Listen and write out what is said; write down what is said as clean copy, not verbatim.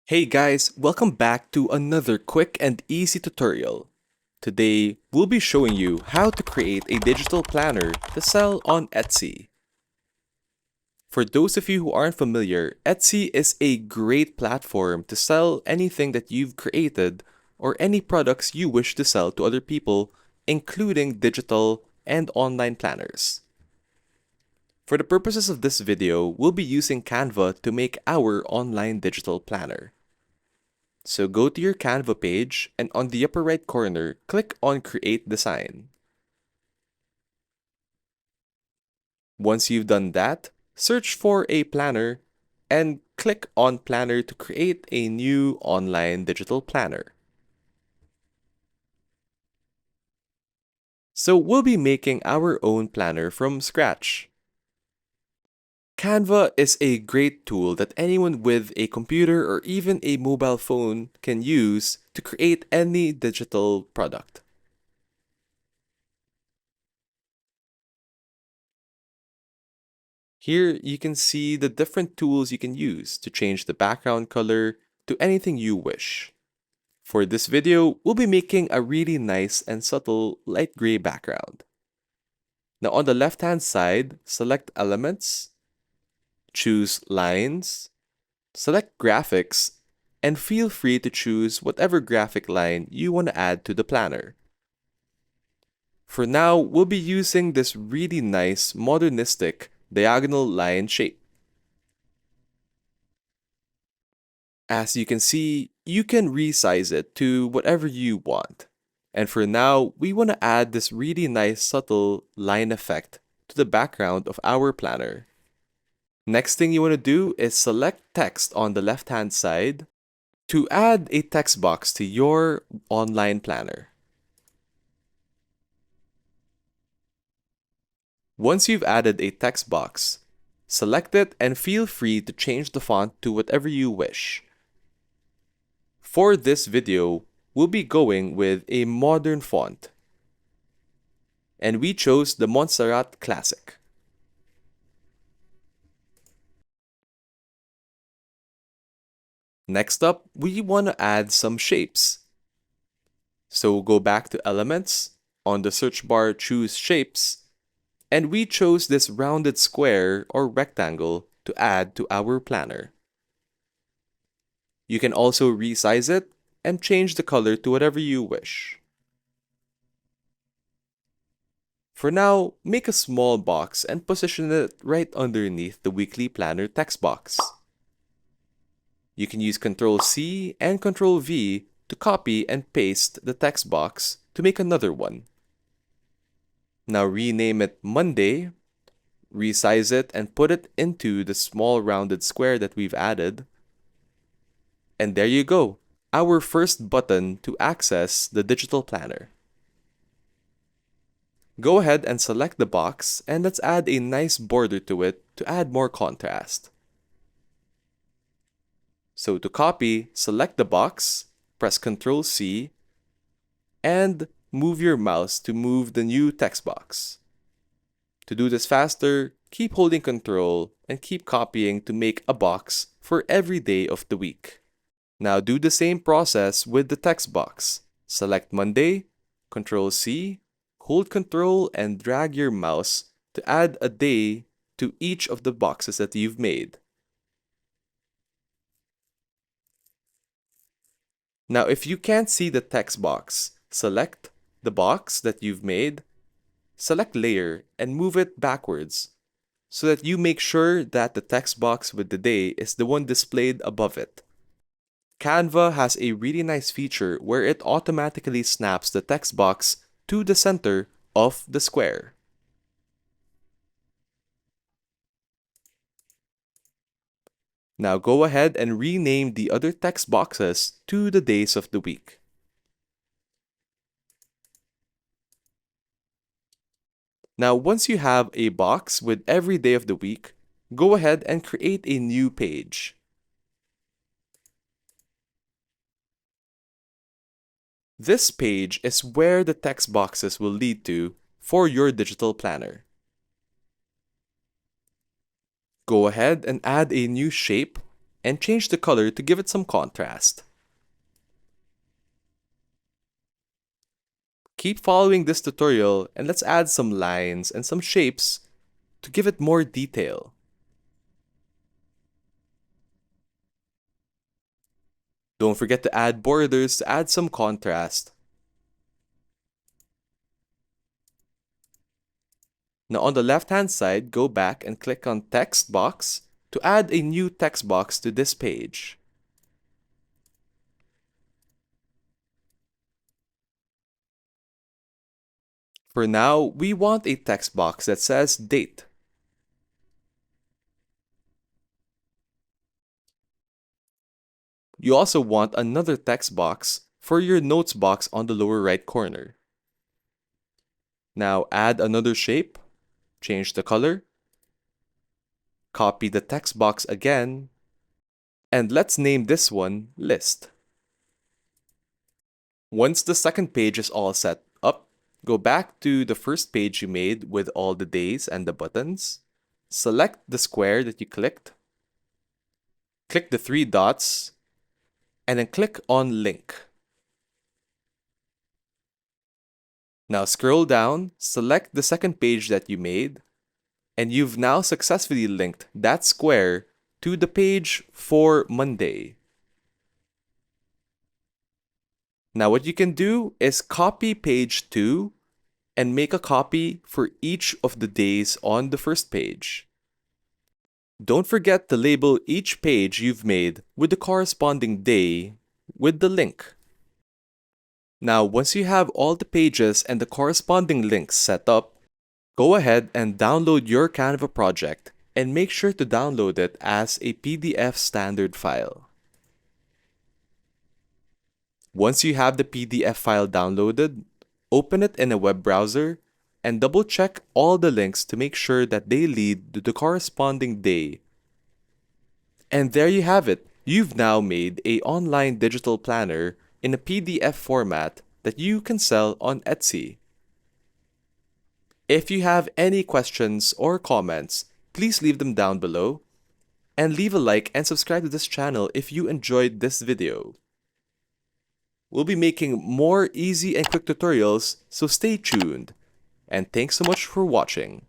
Hey guys, welcome back to another quick and easy tutorial. Today, we'll be showing you how to create a digital planner to sell on Etsy. For those of you who aren't familiar, Etsy is a great platform to sell anything that you've created or any products you wish to sell to other people, including digital and online planners. For the purposes of this video, we'll be using Canva to make our online digital planner. So go to your Canva page and on the upper right corner, click on Create Design. Once you've done that, search for a planner and click on Planner to create a new online digital planner. So we'll be making our own planner from scratch. Canva is a great tool that anyone with a computer or even a mobile phone can use to create any digital product. Here you can see the different tools you can use to change the background color to anything you wish. For this video, we'll be making a really nice and subtle light gray background. Now on the left hand side, select Elements, choose Lines, select Graphics, and feel free to choose whatever graphic line you want to add to the planner. For now, we'll be using this really nice modernistic diagonal line shape. As you can see, you can resize it to whatever you want. And for now, we want to add this really nice subtle line effect to the background of our planner. Next thing you want to do is select text on the left-hand side to add a text box to your online planner. Once you've added a text box, select it and feel free to change the font to whatever you wish. For this video, we'll be going with a modern font. And we chose the Montserrat Classic. Next up, we want to add some shapes. So go back to Elements, on the search bar choose Shapes, and we chose this rounded square or rectangle to add to our planner. You can also resize it and change the color to whatever you wish. For now, make a small box and position it right underneath the weekly planner text box. You can use Ctrl-C and Ctrl-V to copy and paste the text box to make another one. Now rename it Monday, resize it and put it into the small rounded square that we've added. And there you go, our first button to access the digital planner. Go ahead and select the box and let's add a nice border to it to add more contrast. So to copy, select the box, press Ctrl-C, and move your mouse to move the new text box. To do this faster, keep holding Ctrl and keep copying to make a box for every day of the week. Now do the same process with the text box. Select Monday, Ctrl-C, hold Ctrl and drag your mouse to add a day to each of the boxes that you've made. Now if you can't see the text box, select the box that you've made, select Layer and move it backwards so that you make sure that the text box with the day is the one displayed above it. Canva has a really nice feature where it automatically snaps the text box to the center of the square. Now go ahead and rename the other text boxes to the days of the week. Now once you have a box with every day of the week, go ahead and create a new page. This page is where the text boxes will lead to for your digital planner. Go ahead and add a new shape and change the color to give it some contrast. Keep following this tutorial and let's add some lines and some shapes to give it more detail. Don't forget to add borders to add some contrast. Now on the left hand side, go back and click on text box to add a new text box to this page. For now, we want a text box that says date. You also want another text box for your notes box on the lower right corner. Now add another shape, change the color, copy the text box again, and let's name this one List. Once the second page is all set up, go back to the first page you made with all the days and the buttons. Select the square that you clicked. Click the three dots, and then click on Link. Now scroll down, select the second page that you made, and you've now successfully linked that square to the page for Monday. Now what you can do is copy page 2 and make a copy for each of the days on the first page. Don't forget to label each page you've made with the corresponding day with the link. Now once you have all the pages and the corresponding links set up, go ahead and download your Canva project and make sure to download it as a PDF standard file. Once you have the PDF file downloaded, open it in a web browser and double check all the links to make sure that they lead to the corresponding day. And there you have it. You've now made an online digital planner in a PDF format that you can sell on Etsy. If you have any questions or comments, please leave them down below. And leave a like and subscribe to this channel if you enjoyed this video. We'll be making more easy and quick tutorials, so stay tuned. And thanks so much for watching.